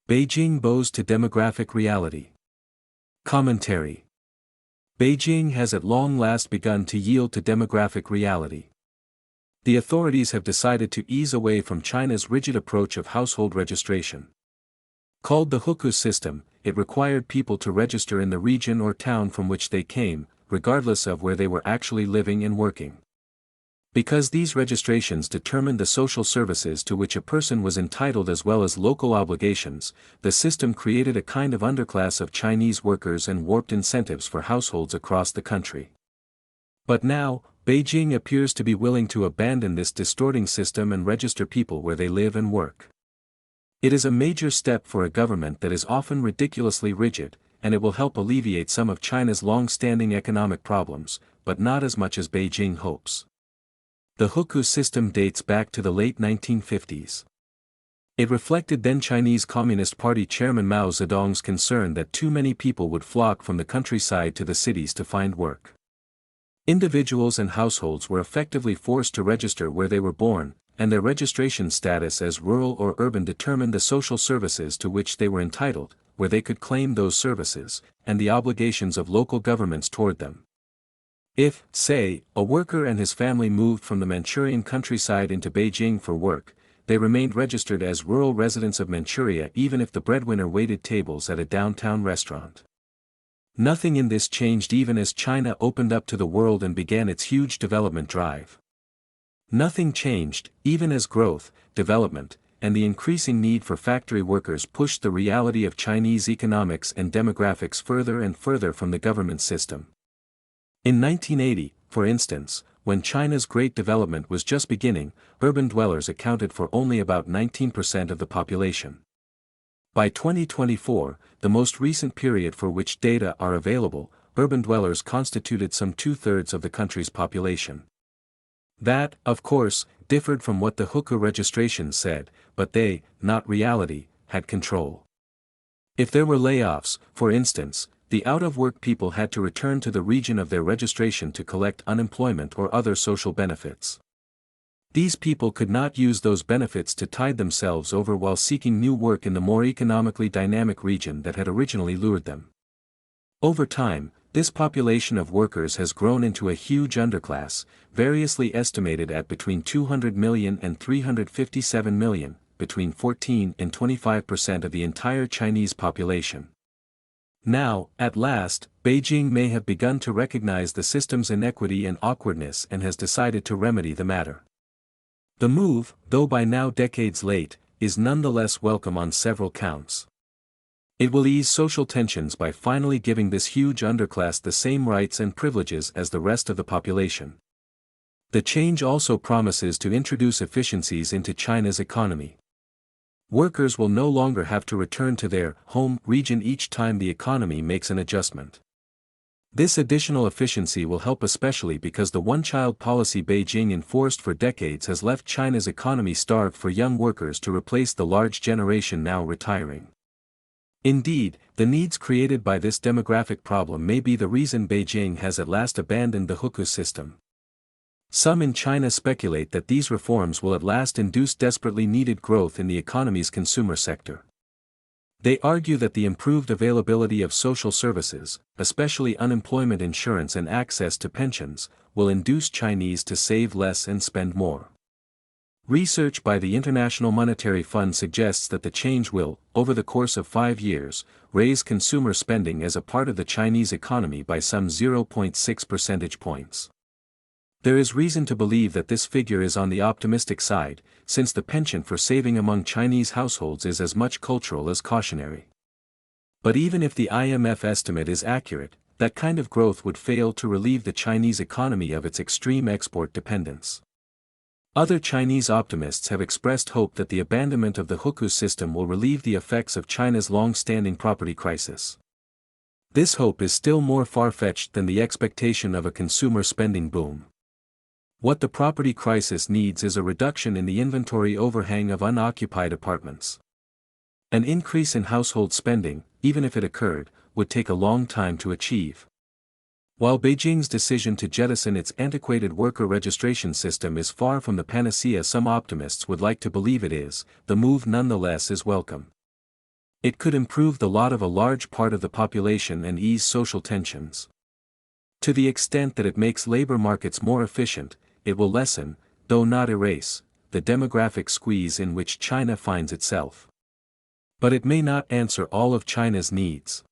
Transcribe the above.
Beijing bows to demographic reality. Commentary. Beijing has at long last begun to yield to demographic reality. The authorities have decided to ease away from China's rigid approach of household registration. Called the hukou system, it required people to register in the region or town from which they came, regardless of where they were actually living and working. Because these registrations determined the social services to which a person was entitled as well as local obligations, the system created a kind of underclass of Chinese workers and warped incentives for households across the country. But now, Beijing appears to be willing to abandon this distorting system and register people where they live and work. It is a major step for a government that is often ridiculously rigid, and it will help alleviate some of China's long-standing economic problems, but not as much as Beijing hopes. The hukou system dates back to the late 1950s. It reflected then Chinese Communist Party Chairman Mao Zedong's concern that too many people would flock from the countryside to the cities to find work. Individuals and households were effectively forced to register where they were born, and their registration status as rural or urban determined the social services to which they were entitled, where they could claim those services, and the obligations of local governments toward them. If, say, a worker and his family moved from the Manchurian countryside into Beijing for work, they remained registered as rural residents of Manchuria even if the breadwinner waited tables at a downtown restaurant. Nothing in this changed even as China opened up to the world and began its huge development drive. Nothing changed, even as growth, development, and the increasing need for factory workers pushed the reality of Chinese economics and demographics further and further from the government system. In 1980, for instance, when China's great development was just beginning, urban dwellers accounted for only about 19% of the population. By 2024, the most recent period for which data are available, urban dwellers constituted some two-thirds of the country's population. That, of course, differed from what the hukou registration said, but they, not reality, had control. If there were layoffs, for instance, the out-of-work people had to return to the region of their registration to collect unemployment or other social benefits. These people could not use those benefits to tide themselves over while seeking new work in the more economically dynamic region that had originally lured them. Over time, this population of workers has grown into a huge underclass, variously estimated at between 200 million and 357 million, between 14 and 25% of the entire Chinese population. Now, at last, Beijing may have begun to recognize the system's inequity and awkwardness and has decided to remedy the matter. The move, though by now decades late, is nonetheless welcome on several counts. It will ease social tensions by finally giving this huge underclass the same rights and privileges as the rest of the population. The change also promises to introduce efficiencies into China's economy. Workers will no longer have to return to their home region each time the economy makes an adjustment. This additional efficiency will help especially because the one-child policy Beijing enforced for decades has left China's economy starved for young workers to replace the large generation now retiring. Indeed, the needs created by this demographic problem may be the reason Beijing has at last abandoned the hukou system. Some in China speculate that these reforms will at last induce desperately needed growth in the economy's consumer sector. They argue that the improved availability of social services, especially unemployment insurance and access to pensions, will induce Chinese to save less and spend more. Research by the International Monetary Fund suggests that the change will, over the course of 5 years, raise consumer spending as a part of the Chinese economy by some 0.6 percentage points. There is reason to believe that this figure is on the optimistic side, since the penchant for saving among Chinese households is as much cultural as cautionary. But even if the IMF estimate is accurate, that kind of growth would fail to relieve the Chinese economy of its extreme export dependence. Other Chinese optimists have expressed hope that the abandonment of the hukou system will relieve the effects of China's long-standing property crisis. This hope is still more far-fetched than the expectation of a consumer spending boom. What the property crisis needs is a reduction in the inventory overhang of unoccupied apartments. An increase in household spending, even if it occurred, would take a long time to achieve. While Beijing's decision to jettison its antiquated worker registration system is far from the panacea some optimists would like to believe it is, the move nonetheless is welcome. It could improve the lot of a large part of the population and ease social tensions. To the extent that it makes labor markets more efficient, it will lessen, though not erase, the demographic squeeze in which China finds itself. But it may not answer all of China's needs.